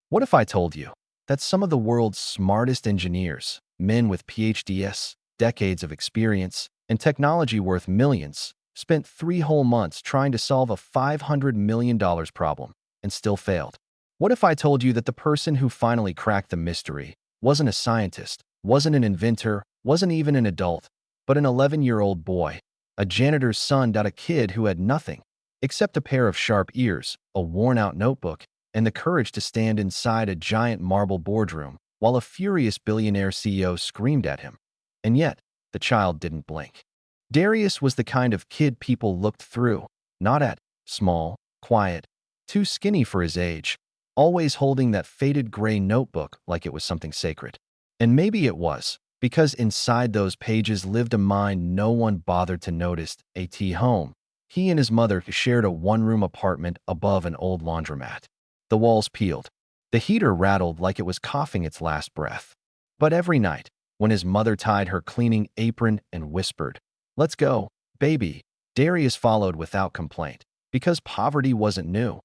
What if I told you that some of the world's smartest engineers, men with PhDs, decades of experience, and technology worth millions, spent 3 whole months trying to solve a $500 million problem and still failed? What if I told you that the person who finally cracked the mystery wasn't a scientist, wasn't an inventor, wasn't even an adult, but an 11-year-old boy, a janitor's son, a kid who had nothing except a pair of sharp ears, a worn-out notebook, and the courage to stand inside a giant marble boardroom while a furious billionaire CEO screamed at him. And yet, the child didn't blink. Darius was the kind of kid people looked through, not at, small, quiet, too skinny for his age, always holding that faded gray notebook like it was something sacred. And maybe it was, because inside those pages lived a mind no one bothered to notice. At home, he and his mother shared a one-room apartment above an old laundromat. The walls peeled. The heater rattled like it was coughing its last breath. But every night, when his mother tied her cleaning apron and whispered, "Let's go, baby," Darius followed without complaint, because poverty wasn't new.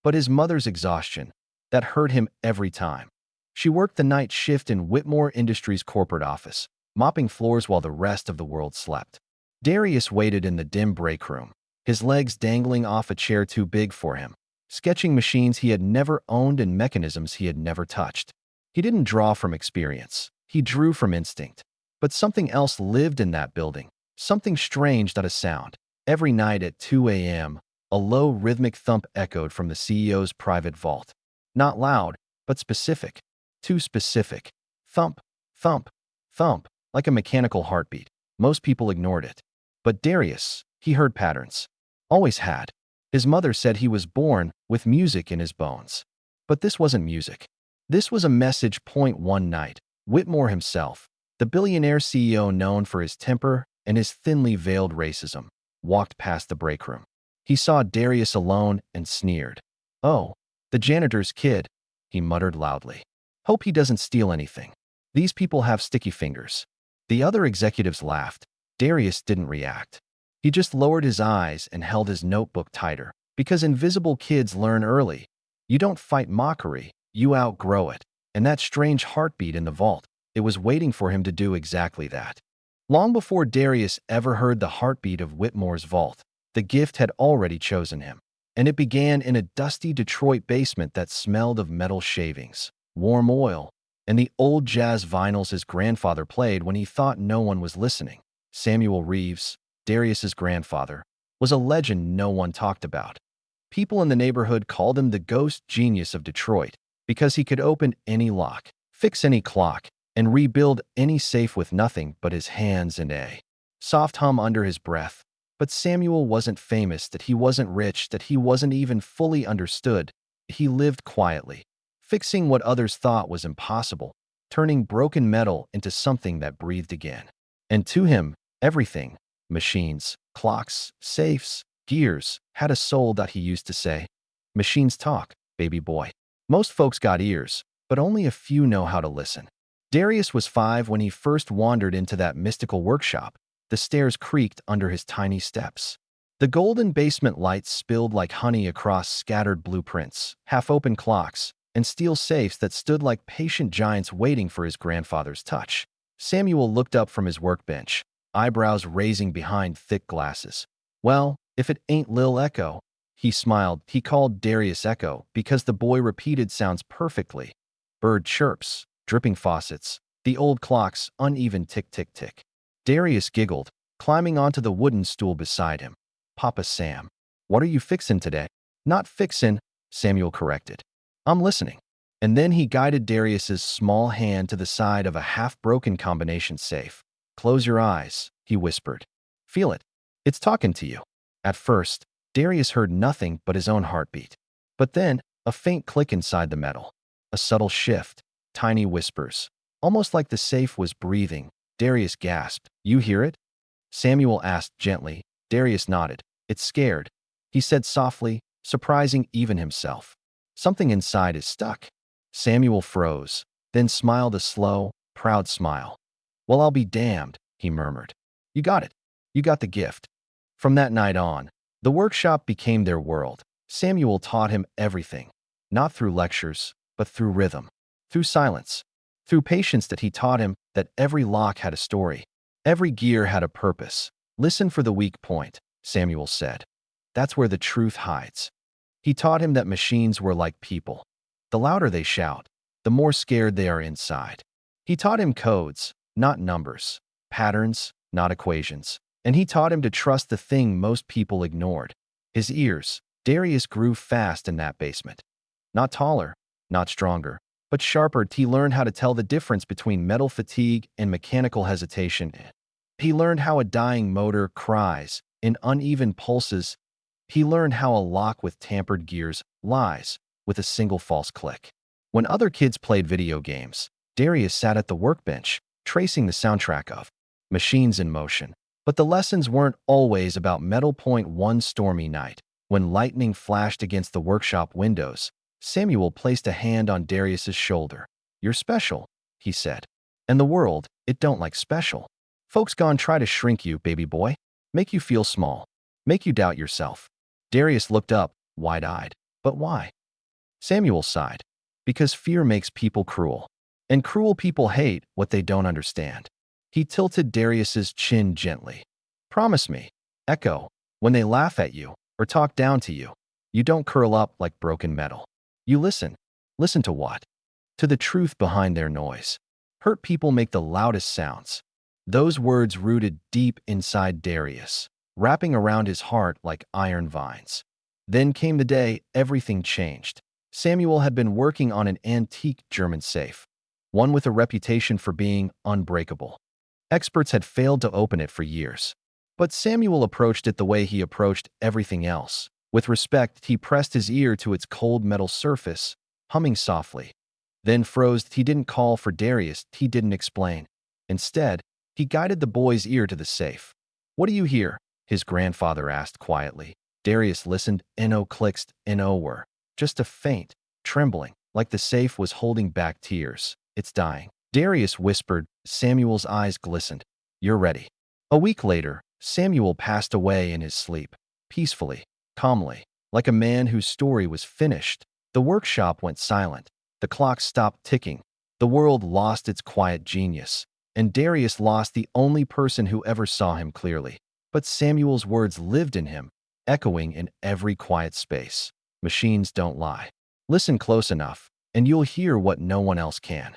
But his mother's exhaustion, that hurt him every time. She worked the night shift in Whitmore Industries' corporate office, mopping floors while the rest of the world slept. Darius waited in the dim break room, his legs dangling off a chair too big for him, sketching machines he had never owned and mechanisms he had never touched. He didn't draw from experience. He drew from instinct. But something else lived in that building, something strange, that a sound. Every night at 2 a.m., a low rhythmic thump echoed from the CEO's private vault. Not loud, but specific. Too specific. Thump, thump, thump, like a mechanical heartbeat. Most people ignored it. But Darius, he heard patterns. Always had. His mother said he was born with music in his bones. But this wasn't music. This was a message. One night, Whitmore himself, the billionaire CEO known for his temper and his thinly veiled racism, walked past the break room. He saw Darius alone and sneered. "Oh, the janitor's kid," he muttered loudly. "Hope he doesn't steal anything. These people have sticky fingers." The other executives laughed. Darius didn't react. He just lowered his eyes and held his notebook tighter, because invisible kids learn early. You don't fight mockery, you outgrow it. And that strange heartbeat in the vault, it was waiting for him to do exactly that. Long before Darius ever heard the heartbeat of Whitmore's vault, the gift had already chosen him. And it began in a dusty Detroit basement that smelled of metal shavings, warm oil, and the old jazz vinyls his grandfather played when he thought no one was listening. Samuel Reeves, Darius's grandfather, was a legend no one talked about. People in the neighborhood called him the ghost genius of Detroit because he could open any lock, fix any clock, and rebuild any safe with nothing but his hands and a soft hum under his breath. But Samuel wasn't famous, that he wasn't rich, that he wasn't even fully understood. He lived quietly, fixing what others thought was impossible, turning broken metal into something that breathed again. And to him, everything, machines, clocks, safes, gears, had a soul, that he used to say. "Machines talk, baby boy. Most folks got ears, but only a few know how to listen." Darius was 5 when he first wandered into that mystical workshop. The stairs creaked under his tiny steps. The golden basement lights spilled like honey across scattered blueprints, half-open clocks, and steel safes that stood like patient giants waiting for his grandfather's touch. Samuel looked up from his workbench, eyebrows raising behind thick glasses. "Well, if it ain't Lil Echo." He smiled. He called Darius Echo because the boy repeated sounds perfectly. Bird chirps, dripping faucets, the old clock's uneven tick-tick-tick. Darius giggled, climbing onto the wooden stool beside him. "Papa Sam, what are you fixin' today?" "Not fixin'," Samuel corrected. "I'm listening." And then he guided Darius's small hand to the side of a half-broken combination safe. "Close your eyes," he whispered. "Feel it. It's talking to you." At first, Darius heard nothing but his own heartbeat. But then, a faint click inside the metal. A subtle shift, tiny whispers. Almost like the safe was breathing. Darius gasped. "You hear it?" Samuel asked gently. Darius nodded. "It's scared," he said softly, surprising even himself. "Something inside is stuck." Samuel froze, then smiled a slow, proud smile. "Well, I'll be damned," he murmured. "You got it. You got the gift." From that night on, the workshop became their world. Samuel taught him everything, not through lectures, but through rhythm, through silence, through patience that he taught him that every lock had a story, every gear had a purpose. Listen for the weak point, Samuel said. That's where the truth hides. He taught him that machines were like people. The louder they shout, the more scared they are inside. He taught him codes, not numbers, patterns, not equations. And he taught him to trust the thing most people ignored, his ears. Darius grew fast in that basement. Not taller, not stronger, but sharper. He learned how to tell the difference between mental fatigue and mechanical hesitation. He learned how a dying motor cries in uneven pulses. He learned how a lock with tampered gears lies with a single false click. When other kids played video games, Darius sat at the workbench, tracing the soundtrack of Machines in Motion. But the lessons weren't always about metal. One stormy night, when lightning flashed against the workshop windows, Samuel placed a hand on Darius's shoulder. "You're special," he said. "And the world, it don't like special. Folks gone try to shrink you, baby boy. Make you feel small. Make you doubt yourself." Darius looked up, wide-eyed. "But why?" Samuel sighed. "Because fear makes people cruel. And cruel people hate what they don't understand." He tilted Darius's chin gently. "Promise me, Echo, when they laugh at you or talk down to you, you don't curl up like broken metal. You listen. Listen to what? To the truth behind their noise. Hurt people make the loudest sounds." Those words rooted deep inside Darius, wrapping around his heart like iron vines. Then came the day everything changed. Samuel had been working on an antique German safe, one with a reputation for being unbreakable. Experts had failed to open it for years. But Samuel approached it the way he approached everything else. With respect, he pressed his ear to its cold metal surface, humming softly. Then froze. He didn't call for Darius. He didn't explain. Instead, he guided the boy's ear to the safe. "What do you hear?" his grandfather asked quietly. Darius listened. No clicks, no were. Just a faint trembling, like the safe was holding back tears. "It's dying," Darius whispered. Samuel's eyes glistened. "You're ready." A week later, Samuel passed away in his sleep, peacefully, calmly, like a man whose story was finished. The workshop went silent. The clock stopped ticking. The world lost its quiet genius. And Darius lost the only person who ever saw him clearly. But Samuel's words lived in him, echoing in every quiet space. Machines don't lie. Listen close enough, and you'll hear what no one else can.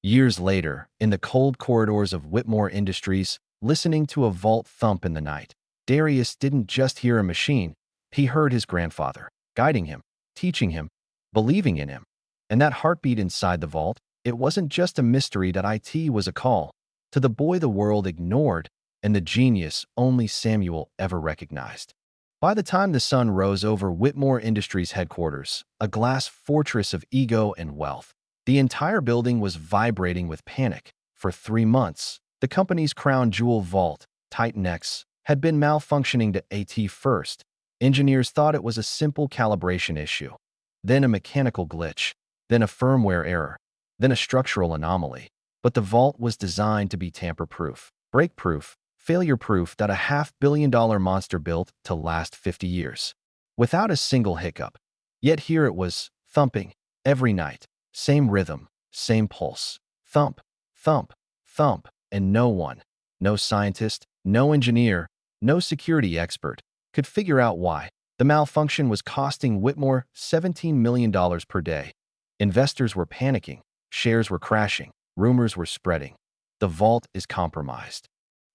Years later, in the cold corridors of Whitmore Industries, listening to a vault thump in the night, Darius didn't just hear a machine. He heard his grandfather, guiding him, teaching him, believing in him. And that heartbeat inside the vault, it wasn't just a mystery. That IT was a call to the boy the world ignored and the genius only Samuel ever recognized. By the time the sun rose over Whitmore Industries headquarters, a glass fortress of ego and wealth, the entire building was vibrating with panic. For 3 months, the company's crown jewel vault, Titan X, had been malfunctioning. To AT first, engineers thought it was a simple calibration issue, then a mechanical glitch, then a firmware error, then a structural anomaly. But the vault was designed to be tamper-proof, break-proof, failure-proof. That a $500 million monster built to last 50 years, without a single hiccup. Yet here it was, thumping, every night. Same rhythm, same pulse. Thump, thump, thump. And no one, no scientist, no engineer, no security expert, could figure out why. The malfunction was costing Whitmore $17 million per day. Investors were panicking. Shares were crashing. Rumors were spreading. The vault is compromised.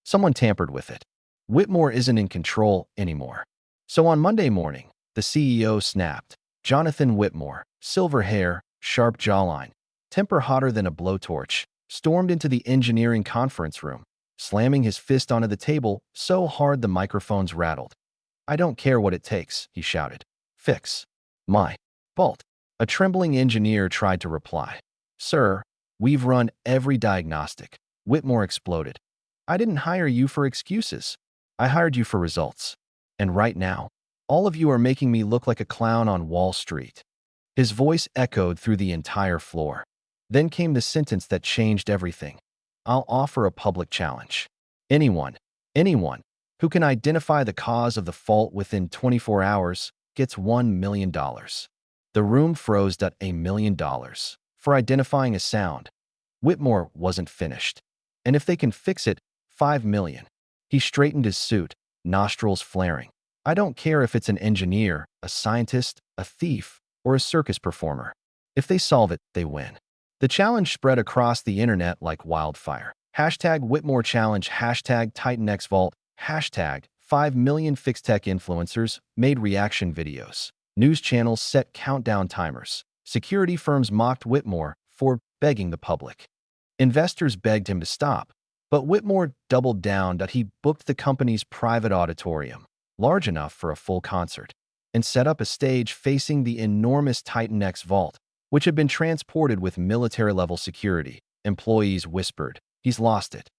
Someone tampered with it. Whitmore isn't in control anymore. So on Monday morning, the CEO snapped. Jonathan Whitmore, silver hair, sharp jawline, temper hotter than a blowtorch, stormed into the engineering conference room, slamming his fist onto the table so hard the microphones rattled. "I don't care what it takes," he shouted. "Fix my vault." A trembling engineer tried to reply. "Sir, we've run every diagnostic." Whitmore exploded. "I didn't hire you for excuses. I hired you for results. And right now, all of you are making me look like a clown on Wall Street." His voice echoed through the entire floor. Then came the sentence that changed everything. "I'll offer a public challenge. Anyone who can identify the cause of the fault within 24 hours gets $1 million. The room froze at $1 million for identifying a sound. Whitmore wasn't finished. And if they can fix it, 5 million. He straightened his suit, nostrils flaring. I don't care if it's an engineer, a scientist, a thief, or a circus performer. If they solve it, they win. The challenge spread across the internet like wildfire. Hashtag Whitmore Challenge, hashtag TitanXVault, hashtag 5 million fixed tech influencers made reaction videos. News channels set countdown timers. Security firms mocked Whitmore for begging the public. Investors begged him to stop, but Whitmore doubled down that he booked the company's private auditorium, large enough for a full concert, and set up a stage facing the enormous Titan X vault, which had been transported with military-level security. Employees whispered, "He's lost it.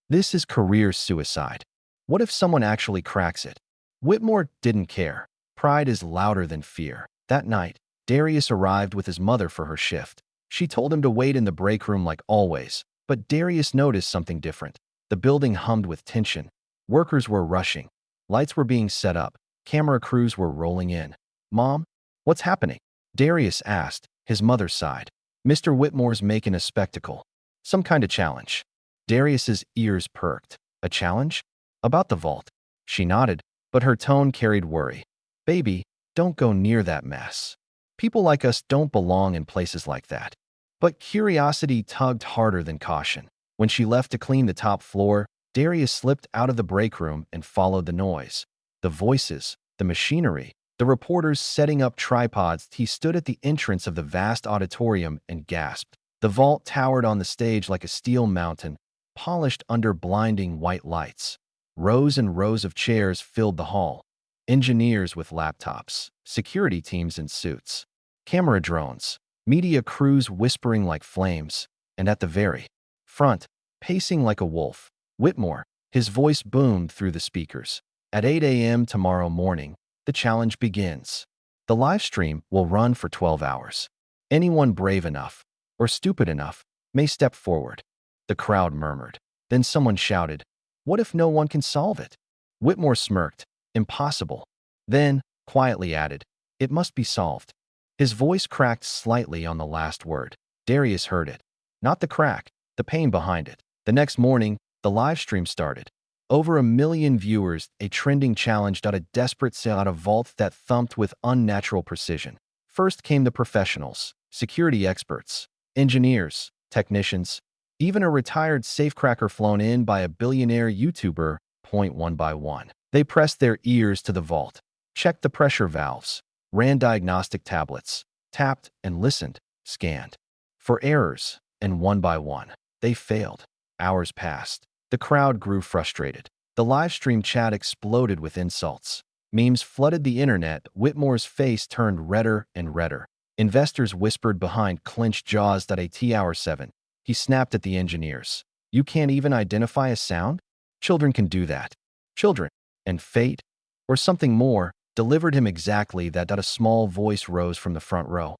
This is career suicide. What if someone actually cracks it?" Whitmore didn't care. Pride is louder than fear. That night, Darius arrived with his mother for her shift. She told him to wait in the break room like always, but Darius noticed something different. The building hummed with tension. Workers were rushing. Lights were being set up. Camera crews were rolling in. "Mom, what's happening?" Darius asked. His mother sighed. "Mr. Whitmore's making a spectacle. Some kind of challenge." Darius's ears perked. "A challenge? About the vault?" She nodded, but her tone carried worry. "Baby, don't go near that mess. People like us don't belong in places like that." But curiosity tugged harder than caution. When she left to clean the top floor, Darius slipped out of the break room and followed the noise. The voices, the machinery, the reporters setting up tripods. He stood at the entrance of the vast auditorium and gasped. The vault towered on the stage like a steel mountain, polished under blinding white lights. Rows and rows of chairs filled the hall. Engineers with laptops, security teams in suits, camera drones, media crews whispering like flames, and at the very front, pacing like a wolf, Whitmore. His voice boomed through the speakers. "At 8 a.m. tomorrow morning, the challenge begins. The live stream will run for 12 hours. Anyone brave enough, or stupid enough, may step forward." The crowd murmured. Then someone shouted, "What if no one can solve it?" Whitmore smirked. "Impossible." Then, quietly added, "It must be solved." His voice cracked slightly on the last word. Darius heard it. Not the crack, the pain behind it. The next morning, the live stream started. Over 1 million viewers, a trending challenge, a desperate sale out of vault that thumped with unnatural precision. First came the professionals, security experts, engineers, technicians, even a retired safecracker flown in by a billionaire YouTuber. One by one, they pressed their ears to the vault, checked the pressure valves, ran diagnostic tablets, tapped and listened, scanned for errors, and one by one, they failed. Hours passed. The crowd grew frustrated. The live stream chat exploded with insults. Memes flooded the internet. Whitmore's face turned redder and redder. Investors whispered behind clenched jaws that at 7. He snapped at the engineers. "You can't even identify a sound? Children can do that." Children. And fate, or something more, delivered him exactly that. A small voice rose from the front row.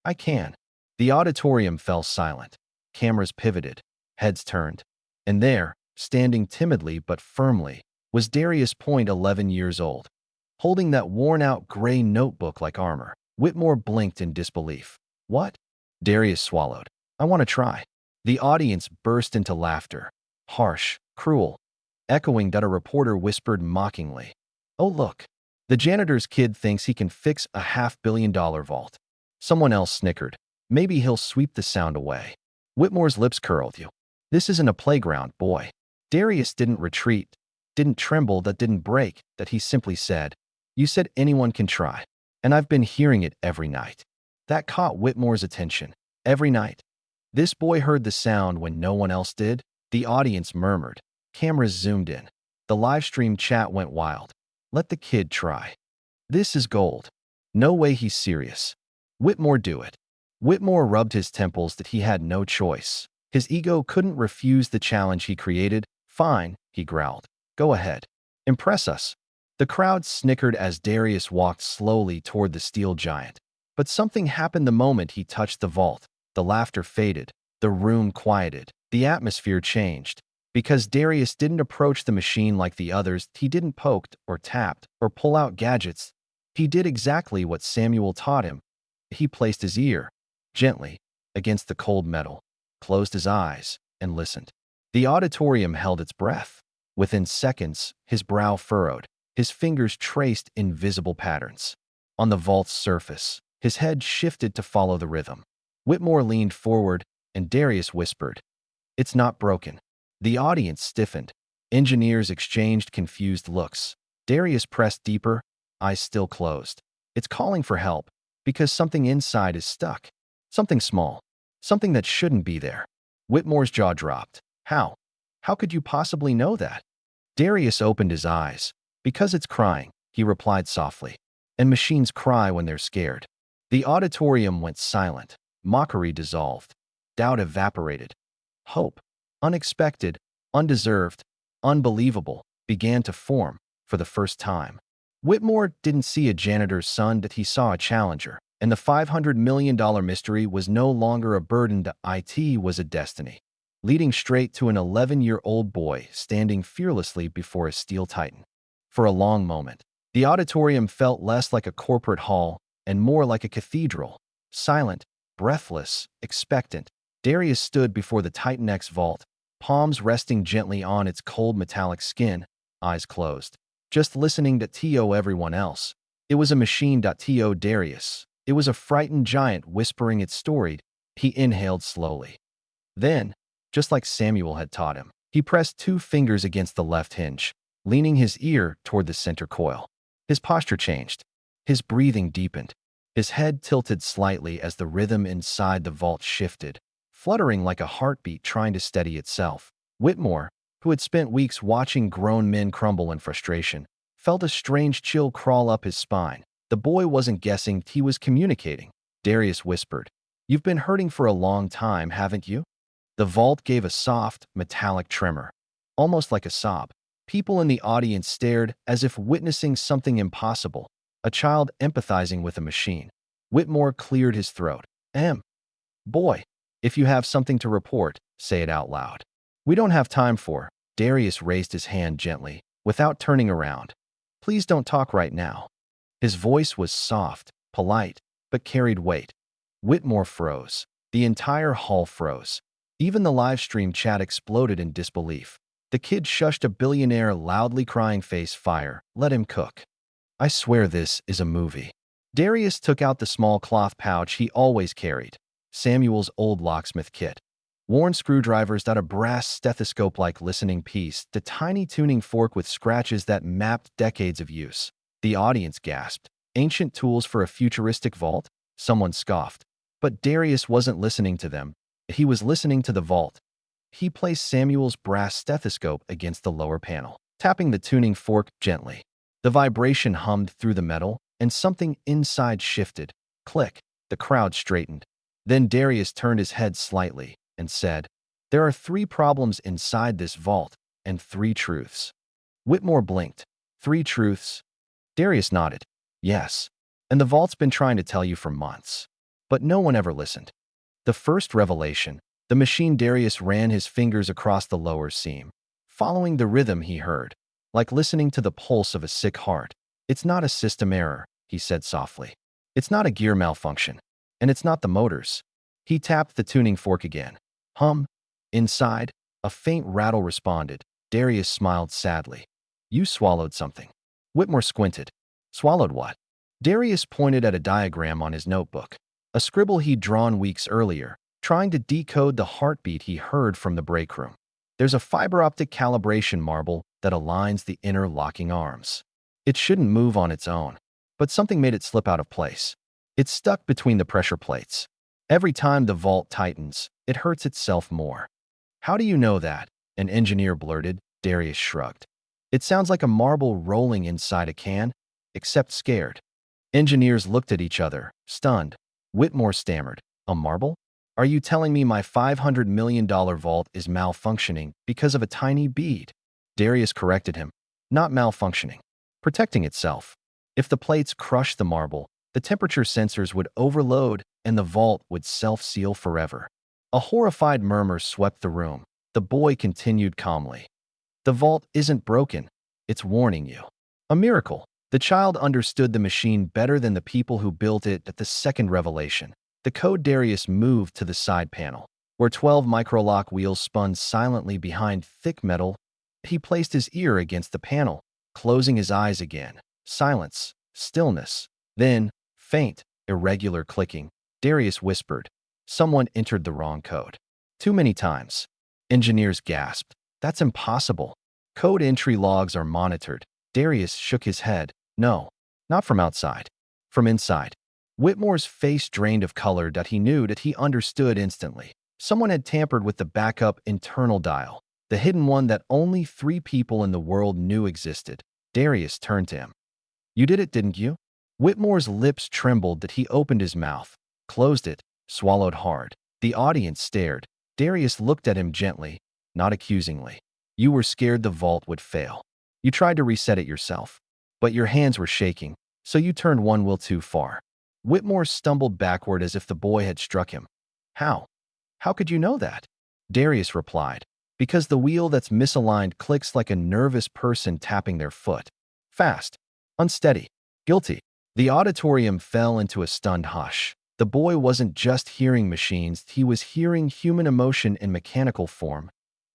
"I can." The auditorium fell silent. Cameras pivoted. Heads turned. And there, standing timidly but firmly, was Darius. 11 years old, holding that worn-out gray notebook like armor. Whitmore blinked in disbelief. "What?" Darius swallowed. "I want to try." The audience burst into laughter. Harsh, cruel, echoing that. A reporter whispered mockingly, "Oh, look. The janitor's kid thinks he can fix a $500 million vault." Someone else snickered. "Maybe he'll sweep the sound away." Whitmore's lips curled. "You. This isn't a playground, boy." Darius didn't retreat, didn't tremble, that didn't break, that he simply said, "You said anyone can try, and I've been hearing it every night." That caught Whitmore's attention. Every night. This boy heard the sound when no one else did. The audience murmured. Cameras zoomed in. The live stream chat went wild. "Let the kid try. This is gold. No way he's serious. Whitmore, do it." Whitmore rubbed his temples that he had no choice. His ego couldn't refuse the challenge he created. "Fine," he growled. "Go ahead. Impress us." The crowd snickered as Darius walked slowly toward the steel giant. But something happened the moment he touched the vault. The laughter faded. The room quieted. The atmosphere changed. Because Darius didn't approach the machine like the others, he didn't poke or tapped or pull out gadgets. He did exactly what Samuel taught him. He placed his ear, gently, against the cold metal, closed his eyes, and listened. The auditorium held its breath. Within seconds, his brow furrowed, his fingers traced invisible patterns. On the vault's surface, his head shifted to follow the rhythm. Whitmore leaned forward, and Darius whispered, "It's not broken." The audience stiffened. Engineers exchanged confused looks. Darius pressed deeper, eyes still closed. "It's calling for help, because something inside is stuck. Something small. Something that shouldn't be there." Whitmore's jaw dropped. "How? How could you possibly know that?" Darius opened his eyes. "Because it's crying," he replied softly. "And machines cry when they're scared." The auditorium went silent. Mockery dissolved. Doubt evaporated. Hope, unexpected, undeserved, unbelievable, began to form for the first time. Whitmore didn't see a janitor's son, that he saw a challenger, and the $500 million mystery was no longer a burden to IT, was a destiny, leading straight to an 11-year-old boy standing fearlessly before a steel titan. For a long moment, the auditorium felt less like a corporate hall and more like a cathedral, silent, breathless, expectant. Darius stood before the Titan X vault, palms resting gently on its cold metallic skin, eyes closed, just listening to everyone else. It was a machine. Darius. It was a frightened giant whispering its story. He inhaled slowly. Then, just like Samuel had taught him, he pressed 2 fingers against the left hinge, leaning his ear toward the center coil. His posture changed. His breathing deepened. His head tilted slightly as the rhythm inside the vault shifted, fluttering like a heartbeat trying to steady itself. Whitmore, who had spent weeks watching grown men crumble in frustration, felt a strange chill crawl up his spine. The boy wasn't guessing, he was communicating. Darius whispered, "You've been hurting for a long time, haven't you?" The vault gave a soft, metallic tremor, almost like a sob. People in the audience stared as if witnessing something impossible, a child empathizing with a machine. Whitmore cleared his throat. Boy, if you have something to report, say it out loud." "We don't have time for." Darius raised his hand gently, without turning around. "Please don't talk right now." His voice was soft, polite, but carried weight. Whitmore froze. The entire hall froze. Even the live stream chat exploded in disbelief. The kid shushed a billionaire, loudly crying, "Face fire, let him cook. I swear this is a movie." Darius took out the small cloth pouch he always carried, Samuel's old locksmith kit. Worn screwdrivers, a brass stethoscope-like listening piece, the tiny tuning fork with scratches that mapped decades of use. The audience gasped. Ancient tools for a futuristic vault? Someone scoffed. But Darius wasn't listening to them. He was listening to the vault. He placed Samuel's brass stethoscope against the lower panel, tapping the tuning fork gently. The vibration hummed through the metal, and something inside shifted. Click. The crowd straightened. Then Darius turned his head slightly and said, "There are 3 problems inside this vault, and 3 truths." Whitmore blinked. 3 truths? Darius nodded. "Yes. And the vault's been trying to tell you for months. But no one ever listened." The first revelation, the machine. Darius ran his fingers across the lower seam, following the rhythm he heard, like listening to the pulse of a sick heart. "It's not a system error," he said softly. "It's not a gear malfunction. And it's not the motors." He tapped the tuning fork again. Hum. Inside, a faint rattle responded. Darius smiled sadly. "You swallowed something." Whitmore squinted. "Swallowed what?" Darius pointed at a diagram on his notebook, a scribble he'd drawn weeks earlier, trying to decode the heartbeat he heard from the break room. "There's a fiber optic calibration marble that aligns the inner locking arms. It shouldn't move on its own, but something made it slip out of place. It's stuck between the pressure plates. Every time the vault tightens, it hurts itself more." "How do you know that?" an engineer blurted. Darius shrugged. "It sounds like a marble rolling inside a can, except scared." Engineers looked at each other, stunned. Whitmore stammered, "A marble? Are you telling me my $500 million vault is malfunctioning because of a tiny bead?" Darius corrected him. "Not malfunctioning. Protecting itself. If the plates crush the marble, the temperature sensors would overload and the vault would self-seal forever." A horrified murmur swept the room. The boy continued calmly. "The vault isn't broken. It's warning you." "A miracle," The child understood the machine better than the people who built it at the second revelation. The code Darius moved to the side panel, where 12 microlock wheels spun silently behind thick metal. He placed his ear against the panel, closing his eyes again. Silence, stillness. Then, faint, irregular clicking. Darius whispered, "Someone entered the wrong code." Too many times. Engineers gasped. "That's impossible. Code entry logs are monitored." Darius shook his head. "No, not from outside. From inside." Whitmore's face drained of color that he knew that he understood instantly. Someone had tampered with the backup internal dial, the hidden one that only 3 people in the world knew existed. Darius turned to him. "You did it, didn't you?" Whitmore's lips trembled that he opened his mouth, closed it, swallowed hard. The audience stared. Darius looked at him gently, not accusingly. "You were scared the vault would fail. You tried to reset it yourself. But your hands were shaking, so you turned one wheel too far." Whitmore stumbled backward as if the boy had struck him. "How? How could you know that?" Darius replied, "Because the wheel that's misaligned clicks like a nervous person tapping their foot. Fast, unsteady, guilty." The auditorium fell into a stunned hush. The boy wasn't just hearing machines, he was hearing human emotion in mechanical form.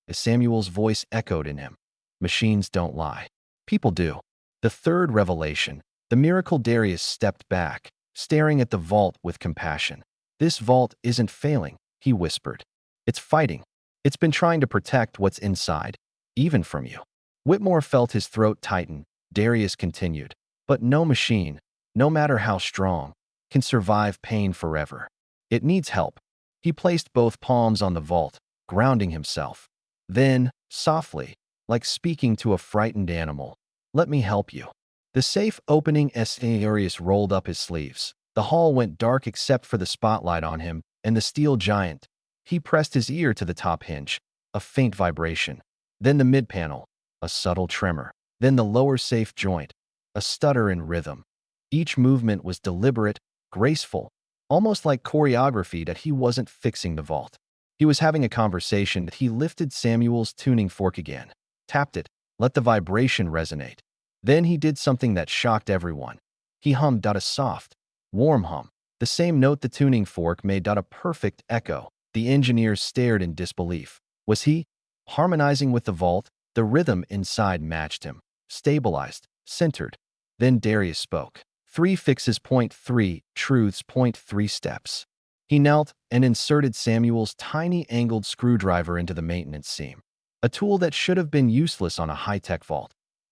As Samuel's voice echoed in him, "Machines don't lie. People do." The third revelation, the miracle. Darius stepped back, staring at the vault with compassion. "This vault isn't failing," he whispered. "It's fighting. It's been trying to protect what's inside, even from you." Whitmore felt his throat tighten. Darius continued, "But no machine, no matter how strong, can survive pain forever. It needs help." He placed both palms on the vault, grounding himself. Then, softly, like speaking to a frightened animal, "Let me help you." The safe opening as Darius rolled up his sleeves. The hall went dark except for the spotlight on him and the steel giant. He pressed his ear to the top hinge, a faint vibration. Then the mid-panel, a subtle tremor. Then the lower safe joint, a stutter in rhythm. Each movement was deliberate, graceful, almost like choreography that he wasn't fixing the vault. He was having a conversation that he lifted Samuel's tuning fork again, tapped it, let the vibration resonate. Then he did something that shocked everyone. He hummed out a soft, warm hum, the same note the tuning fork made out a perfect echo. The engineers stared in disbelief. Was he harmonizing with the vault? The rhythm inside matched him, stabilized, centered. Then Darius spoke. 3 fixes, point 3 truths, point 3 steps. He knelt and inserted Samuel's tiny angled screwdriver into the maintenance seam, a tool that should have been useless on a high-tech vault.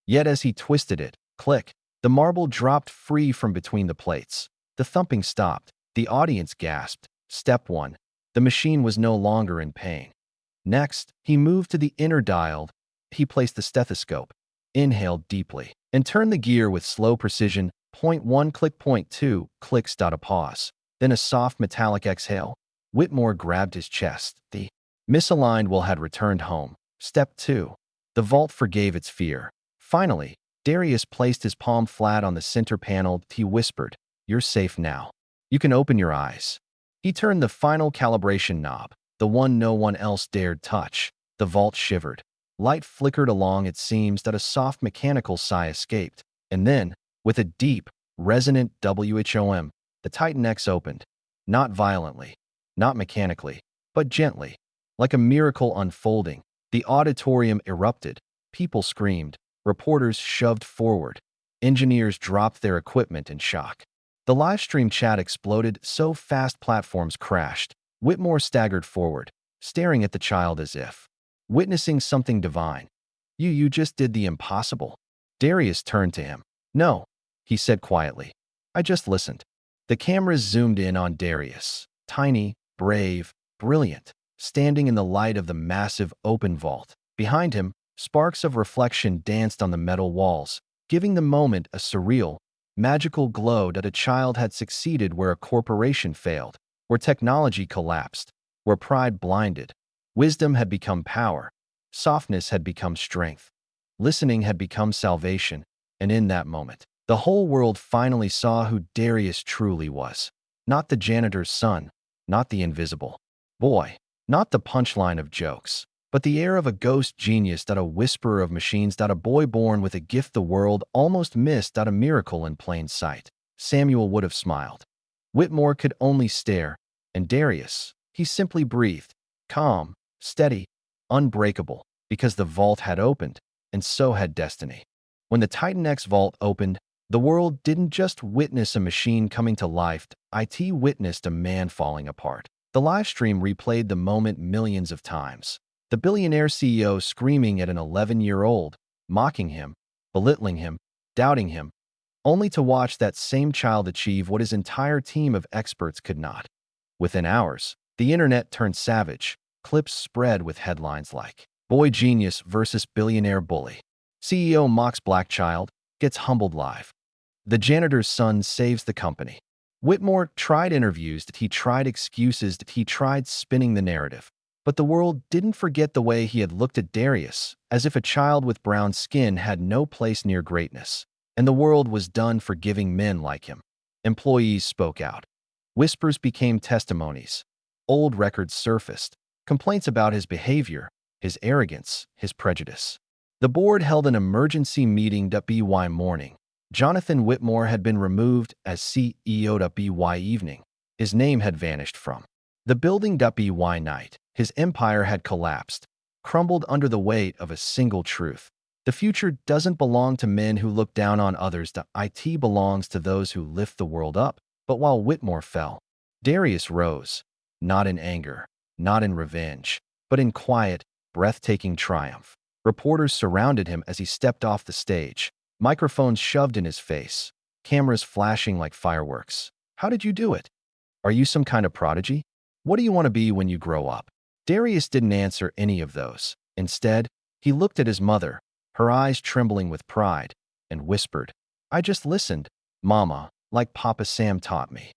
Yet as he twisted it, click, the marble dropped free from between the plates. The thumping stopped. The audience gasped. Step 1. The machine was no longer in pain. Next, he moved to the inner dial. He placed the stethoscope, inhaled deeply, and turned the gear with slow precision. Point 1 click, point 2 clicks. A pause. Then a soft metallic exhale. Whitmore grabbed his chest. The misaligned wheel had returned home. Step 2. The vault forgave its fear. Finally, Darius placed his palm flat on the center panel. He whispered, "You're safe now. You can open your eyes." He turned the final calibration knob, the one no one else dared touch. The vault shivered. Light flickered along its seams that a soft mechanical sigh escaped. And then, with a deep, resonant whom, the Titan X opened. Not violently, not mechanically, but gently, like a miracle unfolding. The auditorium erupted. People screamed. Reporters shoved forward. Engineers dropped their equipment in shock. The livestream chat exploded so fast platforms crashed. Whitmore staggered forward, staring at the child as if witnessing something divine. You just did the impossible." Darius turned to him. "No," he said quietly. "I just listened." The cameras zoomed in on Darius, tiny, brave, brilliant, standing in the light of the massive open vault. Behind him, sparks of reflection danced on the metal walls, giving the moment a surreal, magical glow that a child had succeeded where a corporation failed, where technology collapsed, where pride blinded. Wisdom had become power, softness had become strength, listening had become salvation, and in that moment, the whole world finally saw who Darius truly was. Not the janitor's son, not the invisible boy, not the punchline of jokes, But the air of a ghost genius, a whisperer of machines, a boy born with a gift the world almost missed, a miracle in plain sight. Samuel would have smiled. Whitmore could only stare, and Darius, he simply breathed, calm, steady, unbreakable, because the vault had opened, and so had destiny. When the Titan X vault opened, the world didn't just witness a machine coming to life, it witnessed a man falling apart. The live stream replayed the moment millions of times. The billionaire CEO screaming at an 11-year-old, mocking him, belittling him, doubting him, only to watch that same child achieve what his entire team of experts could not. Within hours, the internet turned savage. Clips spread with headlines like, "Boy Genius versus Billionaire Bully. CEO mocks Black Child, gets humbled live. The janitor's son saves the company." Whitmore tried interviews, he tried excuses, he tried spinning the narrative. But the world didn't forget the way he had looked at Darius, as if a child with brown skin had no place near greatness. And the world was done forgiving men like him. Employees spoke out. Whispers became testimonies. Old records surfaced. Complaints about his behavior, his arrogance, his prejudice. The board held an emergency meeting by morning. Jonathan Whitmore had been removed as CEO by evening. His name had vanished from the building by night. His empire had collapsed, crumbled under the weight of a single truth. The future doesn't belong to men who look down on others. It belongs to those who lift the world up. But while Whitmore fell, Darius rose, not in anger, not in revenge, but in quiet, breathtaking triumph. Reporters surrounded him as he stepped off the stage, microphones shoved in his face, cameras flashing like fireworks. "How did you do it? Are you some kind of prodigy? What do you want to be when you grow up?" Darius didn't answer any of those. Instead, he looked at his mother, her eyes trembling with pride, and whispered, "I just listened, Mama, like Papa Sam taught me."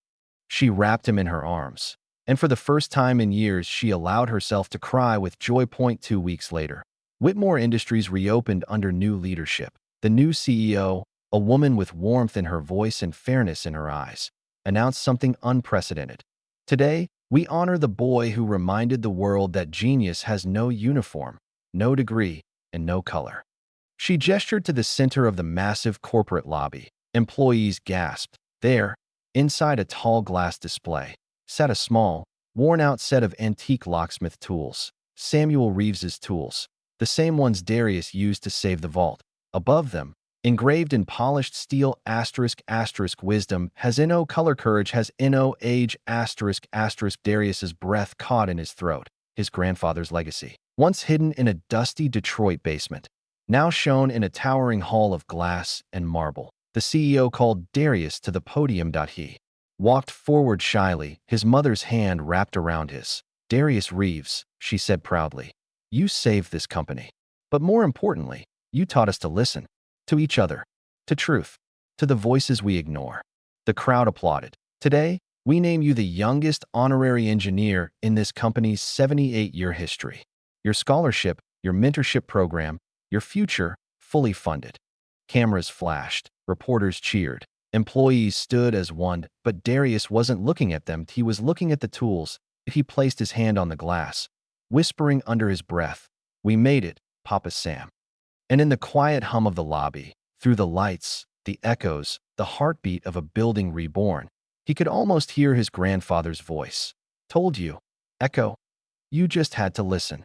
She wrapped him in her arms, and for the first time in years she allowed herself to cry with joy. 2 weeks later, Whitmore Industries reopened under new leadership. The new CEO, a woman with warmth in her voice and fairness in her eyes, announced something unprecedented. "Today, we honor the boy who reminded the world that genius has no uniform, no degree, and no color." She gestured to the center of the massive corporate lobby. Employees gasped. There, inside a tall glass display, sat a small, worn-out set of antique locksmith tools. Samuel Reeves's tools, the same ones Darius used to save the vault. Above them, engraved in polished steel, ***, wisdom has no color, courage has no age, ***. Darius's breath caught in his throat. His grandfather's legacy, once hidden in a dusty Detroit basement, now shone in a towering hall of glass and marble. The CEO called Darius to the podium. He walked forward shyly, his mother's hand wrapped around his. "Darius Reeves," she said proudly, "you saved this company. But more importantly, you taught us to listen. To each other. To truth. To the voices we ignore." The crowd applauded. "Today, we name you the youngest honorary engineer in this company's 78-year history. Your scholarship, your mentorship program, your future, fully funded." Cameras flashed. Reporters cheered. Employees stood as one, but Darius wasn't looking at them. He was looking at the tools. He placed his hand on the glass, whispering under his breath, "We made it, Papa Sam." And in the quiet hum of the lobby, through the lights, the echoes, the heartbeat of a building reborn, he could almost hear his grandfather's voice. "Told you, Echo. You just had to listen."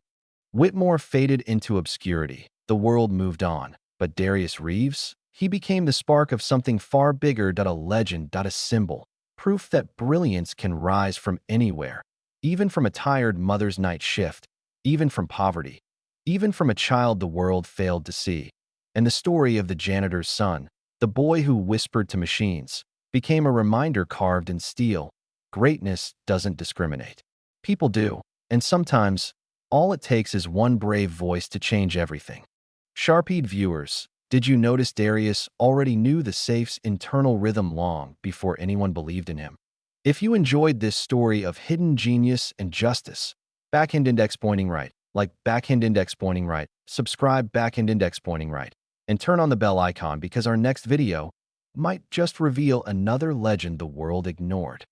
Whitmore faded into obscurity. The world moved on. But Darius Reeves? He became the spark of something far bigger. A legend. A symbol. Proof that brilliance can rise from anywhere. Even from a tired mother's night shift. Even from poverty. Even from a child the world failed to see. And the story of the janitor's son, the boy who whispered to machines, became a reminder carved in steel. Greatness doesn't discriminate. People do. And sometimes, all it takes is one brave voice to change everything. Sharp-eyed viewers, did you notice Darius already knew the safe's internal rhythm long before anyone believed in him? If you enjoyed this story of hidden genius and justice, backhand index pointing right, like backhand index pointing right, subscribe backhand index pointing right, and turn on the bell icon because our next video might just reveal another legend the world ignored.